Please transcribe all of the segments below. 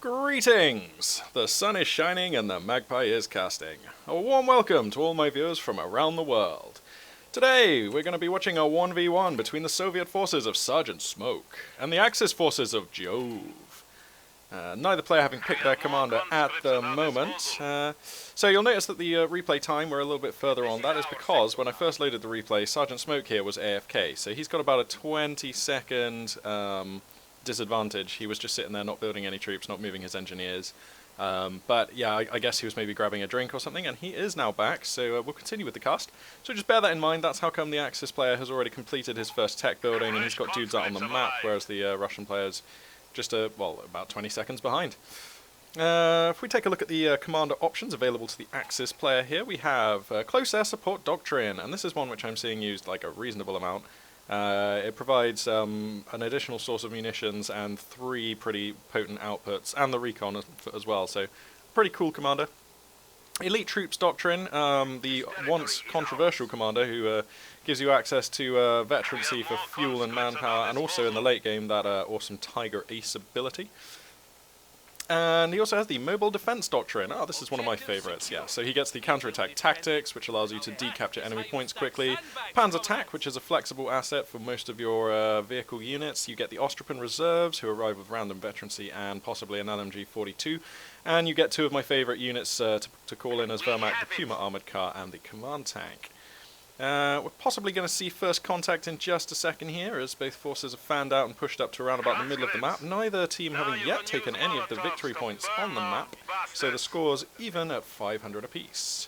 Greetings! The sun is shining and the magpie is casting. A warm welcome to all my viewers from around the world. Today we're going to be watching a 1v1 between the Soviet forces of SgtSmoke and the Axis forces of Jove. Neither player having picked their commander at the moment. So you'll notice that the replay time we're a little bit further on. That is because when I first loaded the replay, SgtSmoke here was AFK. So he's got about a 20-second disadvantage. He was just sitting there not building any troops, not moving his engineers. But yeah, I guess he was maybe grabbing a drink or something, and he is now back, so we'll continue with the cast. So just bear that in mind. That's how come the Axis player has already completed his first tech building, and he's got dudes out on the map, whereas the Russian player's just, well, about 20 seconds behind. If we take a look at the commander options available to the Axis player here, we have Close Air Support Doctrine, and this is one which I'm seeing used like a reasonable amount. It provides an additional source of munitions and 3 pretty potent outputs, and the recon as well, so pretty cool commander. Elite Troops Doctrine, the once controversial commander who gives you access to veterancy for fuel and manpower, and also in the late game that awesome Tiger Ace ability. And he also has the Mobile Defense Doctrine. Oh, this is one of my favorites, yeah. So he gets the Counterattack Tactics, which allows you to decapture enemy points quickly. Panzer Attack, which is a flexible asset for most of your vehicle units. You get the Ostropin Reserves, who arrive with random veterancy and possibly an LMG-42. And you get 2 of my favorite units to call in as Wermacht, the Puma Armored Car and the Command Tank. We're possibly going to see first contact in just a second here, as both forces have fanned out and pushed up to around about the middle of the map, neither team having yet taken any of the victory points on the map, so the score's even at 500 apiece.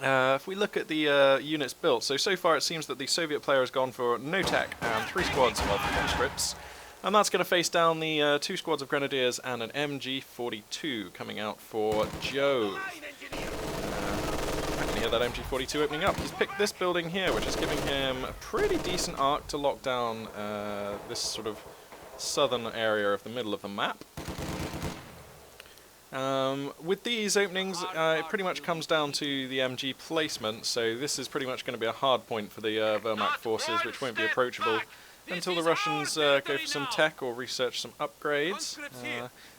If we look at the units built, so far it seems that the Soviet player has gone for no tech and 3 squads of conscripts, and that's going to face down the 2 squads of grenadiers and an MG-42 coming out for Jove. Hear that MG-42 opening up. He's picked this building here, which is giving him a pretty decent arc to lock down this sort of southern area of the middle of the map. With these openings, it pretty much comes down to the MG placement, so this is pretty much going to be a hard point for the Wermacht forces, which won't be approachable until the Russians go for some tech or research some upgrades.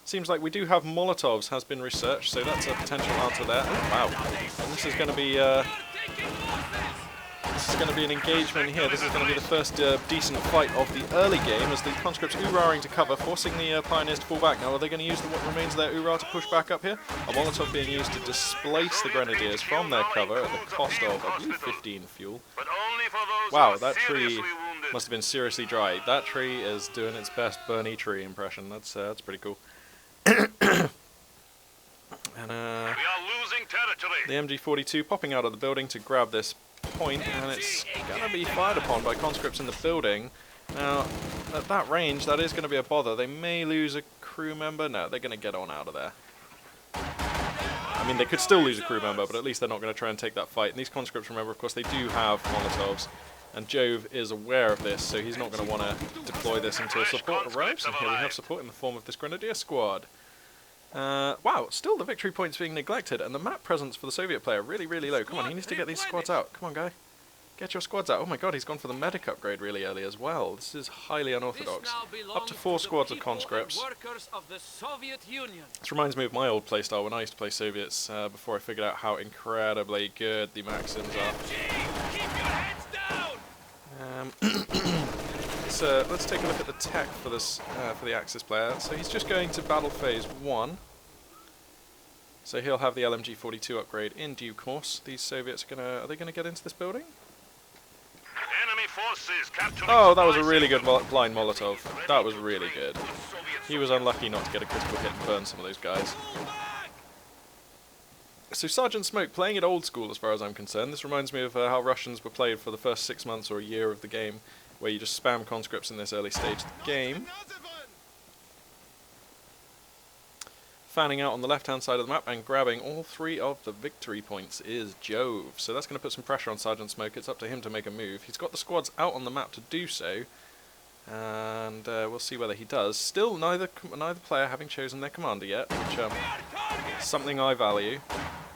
Seems like we do have Molotovs has been researched, so that's a potential answer there. Oh, wow. And this is going to be an engagement here. This is going to be the first decent fight of the early game as the conscripts oorahing to cover, forcing the pioneers to fall back. Now, are they going to use what remains of their oorah to push back up here? A Molotov being used to displace the grenadiers from their cover at the cost of, I believe, 15 fuel. Wow, that tree must have been seriously dry. That tree is doing its best Bernie tree impression. That's pretty cool. And the MG-42 popping out of the building to grab this point, and it's going to be fired upon by conscripts in the building. Now, at that range, that is going to be a bother. They may lose a crew member. No, they're going to get on out of there. I mean, they could still lose a crew member, but at least they're not going to try and take that fight. And these conscripts, remember, of course, they do have Molotovs. And Jove is aware of this, so he's not going to want to deploy this until support arrives. And here we have support in the form of this Grenadier squad. Wow, still the victory points being neglected, and the map presence for the Soviet player really, really low. Come on, he needs to get these squads out. Come on, guy. Get your squads out. Oh my god, he's gone for the medic upgrade really early as well. This is highly unorthodox. Up to 4 squads of conscripts. This reminds me of my old playstyle when I used to play Soviets before I figured out how incredibly good the Maxims are. Let's take a look at the tech for this for the Axis player. So he's just going to battle phase 1. So he'll have the LMG-42 upgrade in due course. These Soviets are they gonna get into this building? Enemy forces oh, that was a really good blind Molotov. That was really good. He was unlucky not to get a critical hit and burn some of those guys. So SgtSmoke, playing it old school as far as I'm concerned. This reminds me of how Russians were played for the first 6 months or a year of the game, where you just spam conscripts in this early stage of the game. Fanning out on the left-hand side of the map and grabbing all 3 of the victory points is Jove. So that's going to put some pressure on SgtSmoke. It's up to him to make a move. He's got the squads out on the map to do so, and we'll see whether he does. Still, neither player having chosen their commander yet, which is something I value.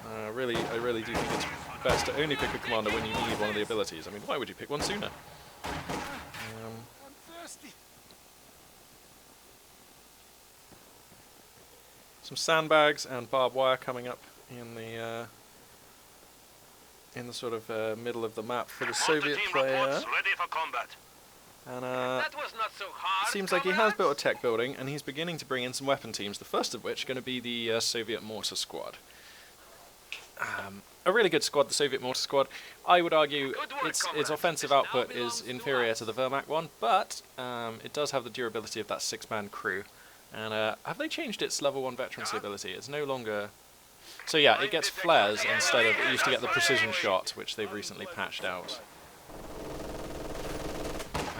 I really do think it's best to only pick a commander when you need one of the abilities. I mean, why would you pick one sooner? Some sandbags and barbed wire coming up in the sort of middle of the map for the Soviet player. Ready for combat. And That was not so hard. seems like he has built a tech building, and he's beginning to bring in some weapon teams, the first of which are going to be the Soviet Mortar Squad. A really good squad, the Soviet Mortar Squad. I would argue its offensive output is inferior to the Wermacht one, but it does have the durability of that 6-man crew. And have they changed its level 1 veterancy ability? It's no longer... So yeah, it gets flares instead of... It used to get the precision shot, which they've recently patched out.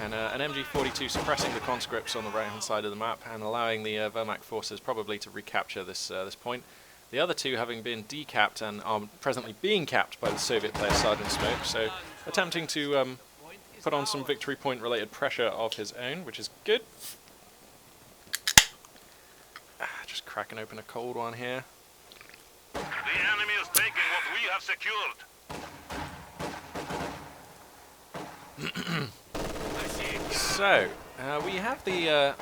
And an MG42 suppressing the conscripts on the right-hand side of the map and allowing the Wehrmacht forces probably to recapture this point. The other two having been decapped and are presently being capped by the Soviet player SgtSmoke, so attempting to put on some victory point related pressure of his own, which is good. Just cracking open a cold one here. The enemy is taking what we have secured. So, we have the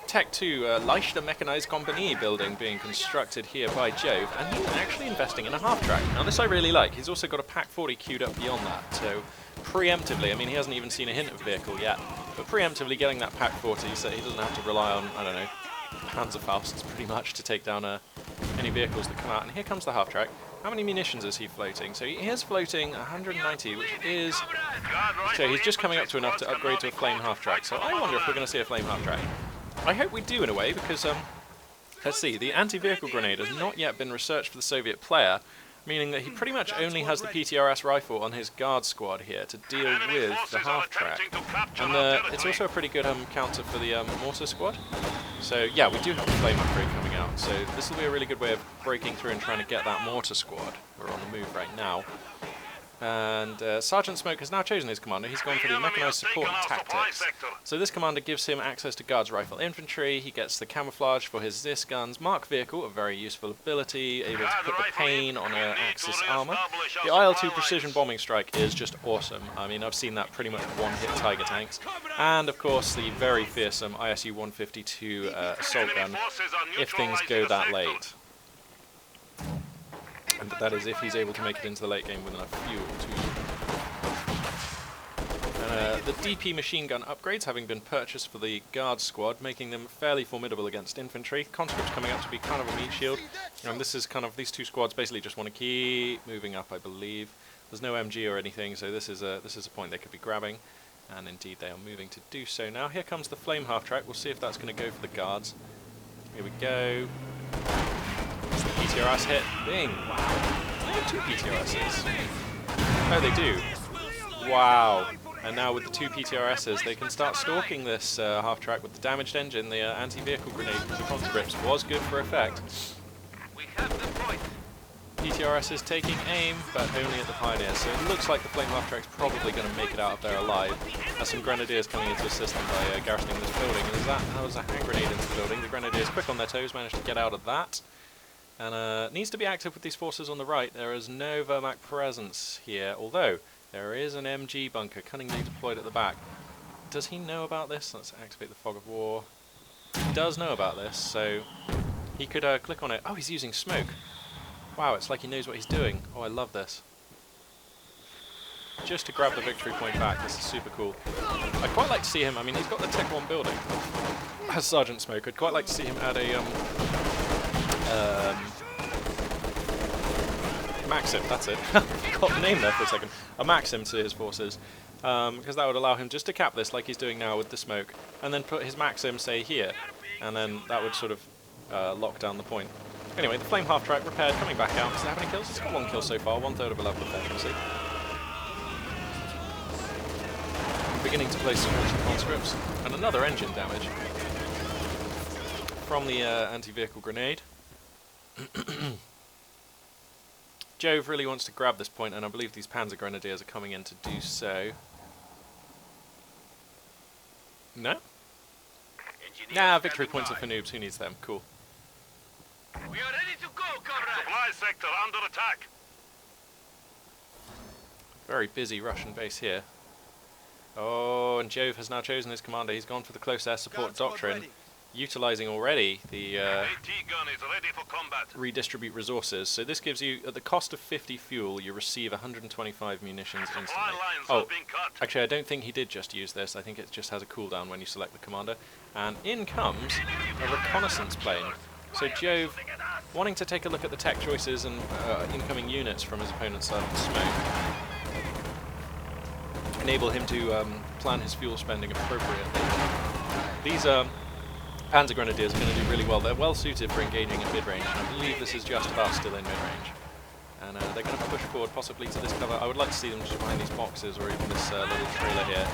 Tech 2 Leichter Mechanized Company building being constructed here by Jove, and he's actually investing in a half-track. Now this I really like. He's also got a Pack 40 queued up beyond that, so preemptively, I mean he hasn't even seen a hint of vehicle yet, but preemptively getting that Pack 40 so he doesn't have to rely on, I don't know, Panzerfausts pretty much to take down any vehicles that come out. And here comes the half-track. How many munitions is he floating? So he is floating 190, which is... So he's just coming up to enough to upgrade to a flame half-track. So I wonder if we're going to see a flame half-track. I hope we do in a way, because, let's see, the anti-vehicle grenade has not yet been researched for the Soviet player, meaning that he pretty much only has the PTRS rifle on his guard squad here to deal with the half-track. And it's also a pretty good counter for the mortar squad. So yeah, we do have a flame upgrade coming out, so this will be a really good way of breaking through and trying to get that mortar squad. We're on the move right now. And SgtSmoke has now chosen his commander. He's gone for the mechanized support and tactics. So this commander gives him access to guards rifle infantry. He gets the camouflage for his Zis guns. Mark vehicle, a very useful ability, able to put the pain on an Axis armor. The IL-2 precision bombing strike is just awesome. I mean, I've seen that pretty much one-hit Tiger tanks. And of course, the very fearsome ISU-152 assault gun, if things go that late. And that is if he's able to make it into the late game with enough fuel too. The DP machine gun upgrades having been purchased for the guard squad, making them fairly formidable against infantry. Conscripts coming up to be kind of a meat shield. And this is kind of, these two squads basically just want to keep moving up, I believe. There's no MG or anything, so this is a point they could be grabbing. And indeed they are moving to do so now. Here comes the flame half-track. We'll see if that's going to go for the guards. Here we go. PTRS hit. Bing! Wow. They have 2 PTRSs. Oh, they do. Wow. And now with the 2 PTRSs, they can start stalking this half-track with the damaged engine. The anti-vehicle grenade from the conscripts was good for effect. We have the point. PTRS is taking aim, but only at the Pioneers. So it looks like the flame half-track's probably going to make it out of there alive. There's some grenadiers coming into assist them by garrisoning this building. And that was a hand grenade into the building. The grenadiers, quick on their toes, managed to get out of that. And needs to be active with these forces on the right. There is no Wehrmacht presence here, although there is an MG bunker cunningly deployed at the back. Does he know about this? Let's activate the fog of war. He does know about this, so he could click on it. Oh, he's using smoke. Wow, it's like he knows what he's doing. Oh, I love this. Just to grab the victory point back, this is super cool. I'd quite like to see him, I mean, he's got the Tech 1 building as SgtSmoke. I'd quite like to see him add a Maxim, that's it. Got the name there for a second. A Maxim to his forces, because that would allow him just to cap this like he's doing now with the smoke, and then put his Maxim, say, here, and then that would sort of lock down the point. Anyway, the flame half-track repaired, coming back out. Does it have any kills? It's got 1 kill so far, 1/3 of a level of efficiency. Beginning to place some more conscripts, and another engine damage from the anti-vehicle grenade. Jove really wants to grab this point, and I believe these Panzer Grenadiers are coming in to do so. No? Nah, victory points are for noobs. Who needs them? Cool. We are ready to go, comrade. Supply sector under attack. Very busy Russian base here. Oh, and Jove has now chosen his commander. He's gone for the close air support doctrine. utilizing already the AT gun is ready for combat. redistribute resources. So this gives you, at the cost of 50 fuel, you receive 125 munitions Supply instantly. lines Oh, have been cut. actually I don't think he did just use this. I think it just has a cooldown when you select the commander. And in comes a reconnaissance plane. So Jove, wanting to take a look at the tech choices and incoming units from his opponent's SgtSmoke, enable him to plan his fuel spending appropriately. These Panzer Grenadiers are going to do really well. They're well suited for engaging in mid-range, and I believe this is just about still in mid-range. And they're going to push forward possibly to this cover. I would like to see them just behind these boxes or even this little trailer here.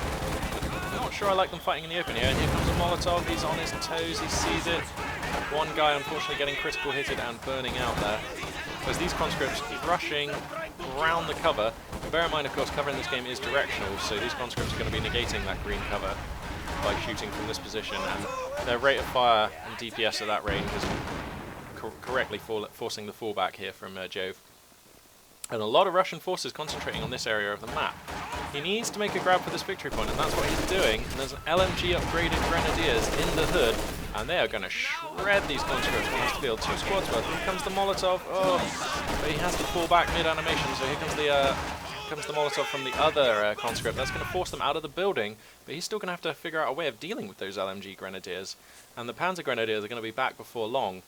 I'm not sure I like them fighting in the open here. And here comes a Molotov. He's on his toes. He sees it. One guy unfortunately getting critical hitted and burning out there. Because these conscripts rushing around the cover. And bear in mind, of course, cover in this game is directional, so these conscripts are going to be negating that green cover by shooting from this position, and their rate of fire and DPS at that range is correctly forcing the fallback here from Jove. And a lot of Russian forces concentrating on this area of the map. He needs to make a grab for this victory point, and that's what he's doing. And there's an LMG upgraded Grenadiers in the hood, and they are going to shred these conscripts on this field. 2 squads worth. Here comes the Molotov. Oh, but he has to fall back mid-animation, so here comes the Molotov from the other conscript. That's going to force them out of the building, but he's still going to have to figure out a way of dealing with those LMG Grenadiers. And the Panzer Grenadiers are going to be back before long.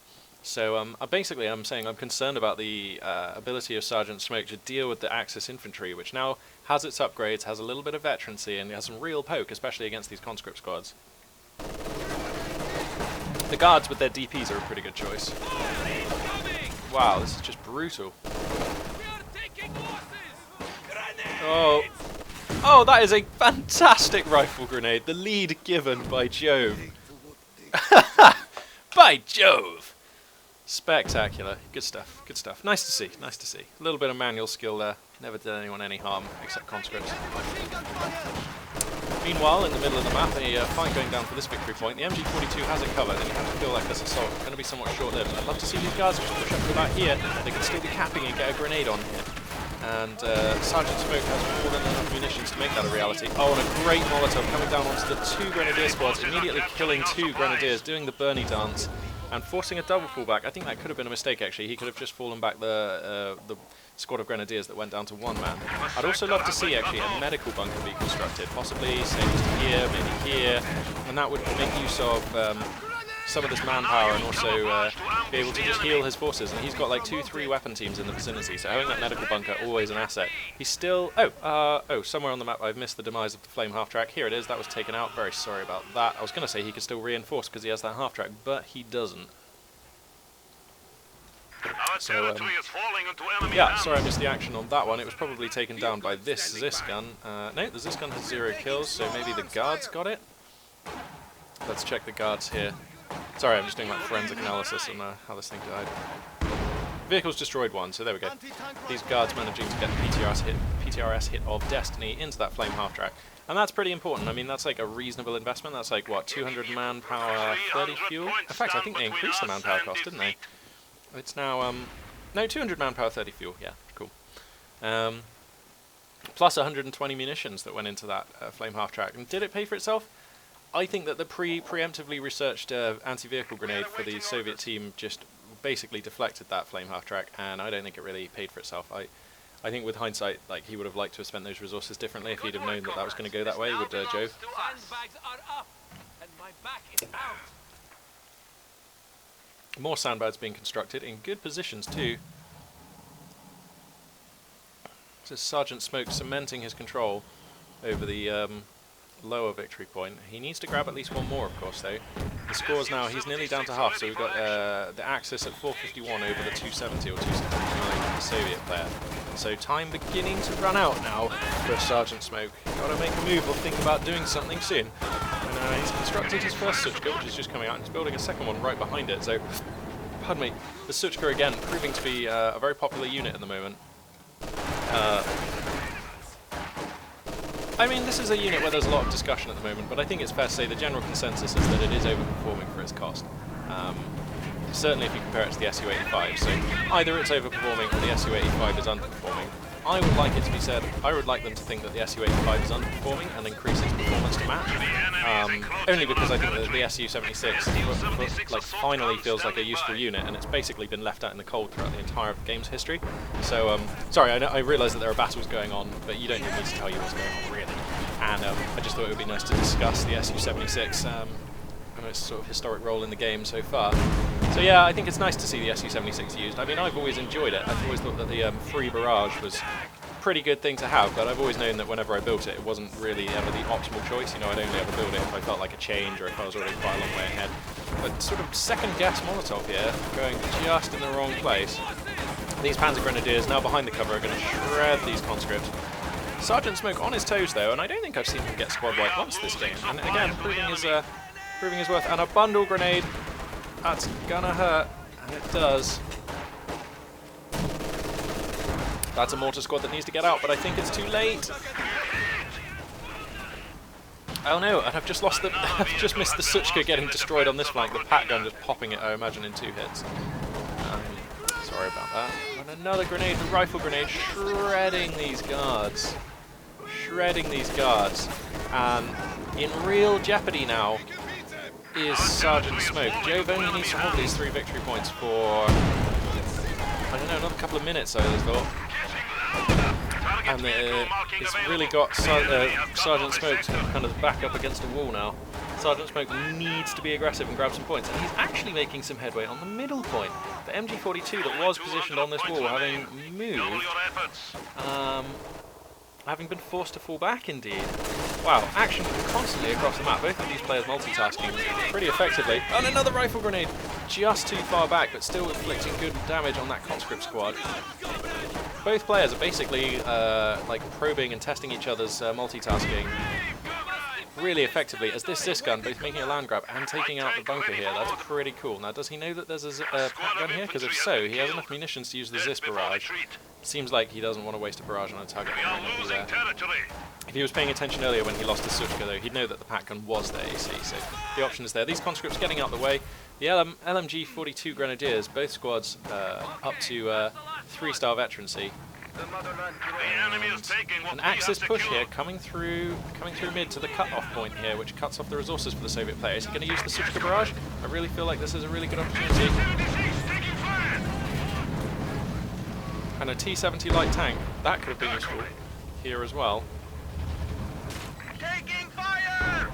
So basically I'm saying I'm concerned about the ability of SgtSmoke to deal with the Axis infantry, which now has its upgrades, has a little bit of veterancy, and has some real poke, especially against these conscript squads. The guards with their DPs are a pretty good choice. Wow, this is just brutal. Oh, oh, that is a fantastic rifle grenade. The lead given by Jove. By Jove! Spectacular. Good stuff, good stuff. Nice to see, nice to see. A little bit of manual skill there. Never did anyone any harm, except conscripts. Meanwhile, in the middle of the map, a fight going down for this victory point. The MG42 has it covered, and you have to feel like this assault is going to be somewhat short-lived. I'd love to see these guys just push up to about here. They can still be capping and get a grenade on here. And SgtSmoke has more than enough munitions to make that a reality. Oh, and a great Molotov coming down onto the 2 Grenadier squads, immediately killing 2 Grenadiers, doing the Bernie dance, and forcing a double fallback. I think that could have been a mistake, actually. He could have just fallen back the squad of Grenadiers that went down to 1 man. I'd also love to see, actually, a medical bunker be constructed, possibly, say, just here, maybe here, and that would make use of some of this manpower and also be able to just heal his forces. And he's got like 2-3 weapon teams in the vicinity, so having that medical bunker always an asset. He's still somewhere on the map I've missed the demise of the flame half track. Here it is. That was taken out. Very sorry about that. I was going to say he could still reinforce because he has that half track, but he doesn't. So yeah, sorry I missed the action on that one. It was probably taken down by this gun. No, the gun has 0 kills, so maybe the guards got it. Let's check the guards here. Sorry, I'm just doing like forensic analysis on how this thing died. Vehicle's destroyed 1, so there we go. These guards managing to get the PTRS hit of destiny into that flame half track. And that's pretty important. I mean, that's like a reasonable investment. That's like, what, 200 manpower, 30 fuel? In fact, I think they increased the manpower cost, didn't they? It's now, no, 200 manpower, 30 fuel. Yeah, cool. Plus 120 munitions that went into that flame half track. And did it pay for itself? I think that the preemptively researched anti-vehicle grenade for the Soviet team just basically deflected that flame half track, and I don't think it really paid for itself. I think with hindsight, like, he would have liked to have spent those resources differently if he'd have known that that was going to go that way with Jove. More sandbags being constructed in good positions too. This is SgtSmoke cementing his control over the lower victory point. He needs to grab at least 1 more, of course, though. The score's now, he's nearly down to half, so we've got the Axis at 451 over the 270 or 279 of the Soviet player. So time beginning to run out now for SgtSmoke. Gotta make a move or think about doing something soon. And he's constructed his first Suchka, which is just coming out, and he's building a second one right behind it. So, pardon me, the Suchka again proving to be a very popular unit at the moment. I mean, this is a unit where there's a lot of discussion at the moment, but I think it's fair to say the general consensus is that it is overperforming for its cost. Certainly if you compare it to the Su-85, so either it's overperforming or the Su-85 is underperforming. I would like it to be said, I would like them to think that the Su-85 is underperforming and increase its performance to match. Only because I think that the Su-76 like finally feels like a useful unit, and it's basically been left out in the cold throughout the entire game's history. So, sorry, I realise that there are battles going on, but you don't need me to tell you what's going on, really. And I just thought it would be nice to discuss the Su-76 and its sort of historic role in the game so far. So yeah, I think it's nice to see the Su-76 used. I mean, I've always enjoyed it. I've always thought that the free barrage was a pretty good thing to have, but I've always known that whenever I built it, it wasn't really ever the optimal choice. You know, I'd only ever build it if I felt like a change or if I was already quite a long way ahead. But sort of second-guess Molotov here, going just in the wrong place. These Panzer Grenadiers, now behind the cover, are going to shred these conscripts. SgtSmoke on his toes, though, and I don't think I've seen him get squad wipe once this game. And again, proving his worth. And a bundle grenade. That's gonna hurt, and it does. That's a mortar squad that needs to get out, but I think it's too late. Oh no, and I've just lost the... I've just missed the Suchka getting destroyed on this flank, the Pat gun just popping it, I imagine, in 2 hits. Sorry about that. And another grenade, the rifle grenade, shredding these guards. Shredding these guards. And in real jeopardy now is SgtSmoke. Jove only needs to hold these 3 victory points for, I don't know, another couple of minutes, I thought. And it's really got SgtSmoke kind of back up against a wall now. SgtSmoke needs to be aggressive and grab some points, and he's actually making some headway on the middle point. The MG42 that was positioned on this wall, having moved, having been forced to fall back indeed. Wow, action constantly across the map. Both of these players multitasking pretty effectively. And another rifle grenade, just too far back, but still inflicting good damage on that conscript squad. Both players are basically like probing and testing each other's multitasking really effectively, as this gun, both making a land grab and taking out the bunker here. That's pretty cool. Now, does he know that there's a Pat gun here? Because if so, he has enough munitions to use the Zis barrage. Seems like he doesn't want to waste a barrage on a target that might not be there. If he was paying attention earlier when he lost his Suchka, though, he'd know that the Pat gun was there, you see, so the option is there. These conscripts getting out the way. The LMG-42 Grenadiers, both squads up to 3-star veterancy. An Axis push here, coming through mid to the cut-off point here, which cuts off the resources for the Soviet player. Is he going to use the Suchka barrage? I really feel like this is a really good opportunity. And a T-70 light tank, that could have been useful here as well. Taking fire!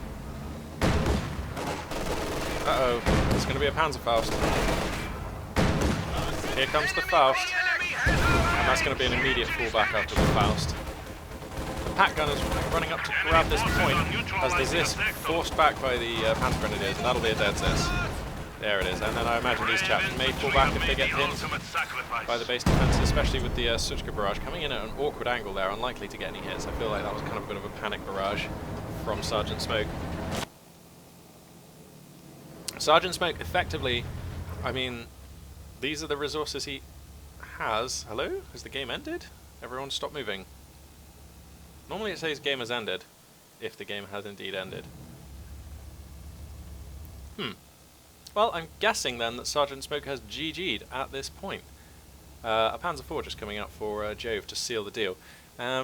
Uh-oh, it's going to be a Panzerfaust. Here comes the Faust. And that's going to be an immediate fallback after the Faust. The Pat gun is running up to grab this point as the Zis forced back by the Panzer Grenadiers, and that'll be a dead Zis. There it is, and then I imagine these chaps may fall back if they get pinned by the base defences, especially with the Suchka barrage coming in at an awkward angle there, unlikely to get any hits. I feel like that was kind of a bit of a panic barrage from SgtSmoke. SgtSmoke effectively, I mean, these are the resources he has. Hello? Has the game ended? Everyone stop moving. Normally it says game has ended, if the game has indeed ended. Well, I'm guessing then that SgtSmoke has GG'd at this point. A Panzer IV just coming out for Jove to seal the deal.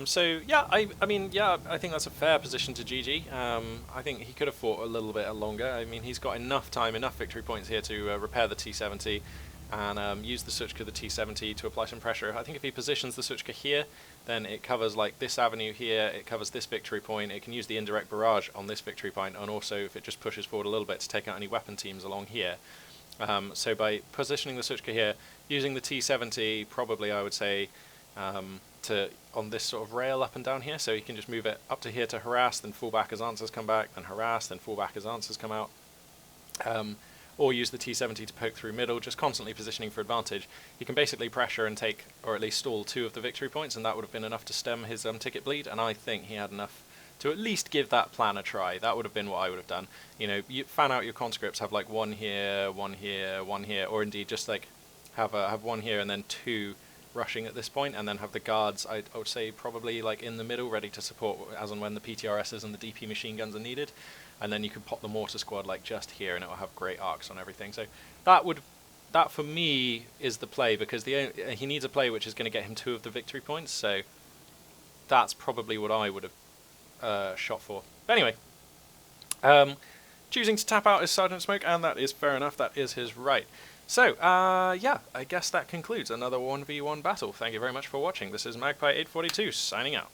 So yeah, I mean, yeah, I think that's a fair position to GG. I think he could have fought a little bit longer. I mean, he's got enough time, enough victory points here to repair the T-70 and use the Suchka, the T-70, to apply some pressure. I think if he positions the Suchka here, then it covers like this avenue here, it covers this victory point, it can use the indirect barrage on this victory point, and also if it just pushes forward a little bit to take out any weapon teams along here. So by positioning the Suchka here, using the T-70, probably I would say, on this sort of rail up and down here, so he can just move it up to here to harass, then fall back as answers come back, then harass, then fall back as answers come out. Or use the T-70 to poke through middle, just constantly positioning for advantage. He can basically pressure and take, or at least stall 2 of the victory points, and that would have been enough to stem his ticket bleed, and I think he had enough to at least give that plan a try. That would have been what I would have done. You know, you fan out your conscripts, have like 1 here, 1 here, 1 here, or indeed just like have 1 here and then 2 rushing at this point, and then have the guards, I would say probably like in the middle, ready to support as and when the PTRSs and the DP machine guns are needed. And then you can pop the mortar squad like just here, and it will have great arcs on everything. So that would that for me is the play, because he needs a play which is going to get him 2 of the victory points, so that's probably what I would have shot for. But anyway, choosing to tap out is SgtSmoke, and that is fair enough, that is his right. So, yeah, I guess that concludes another 1v1 battle. Thank you very much for watching. This is Magpie842 signing out.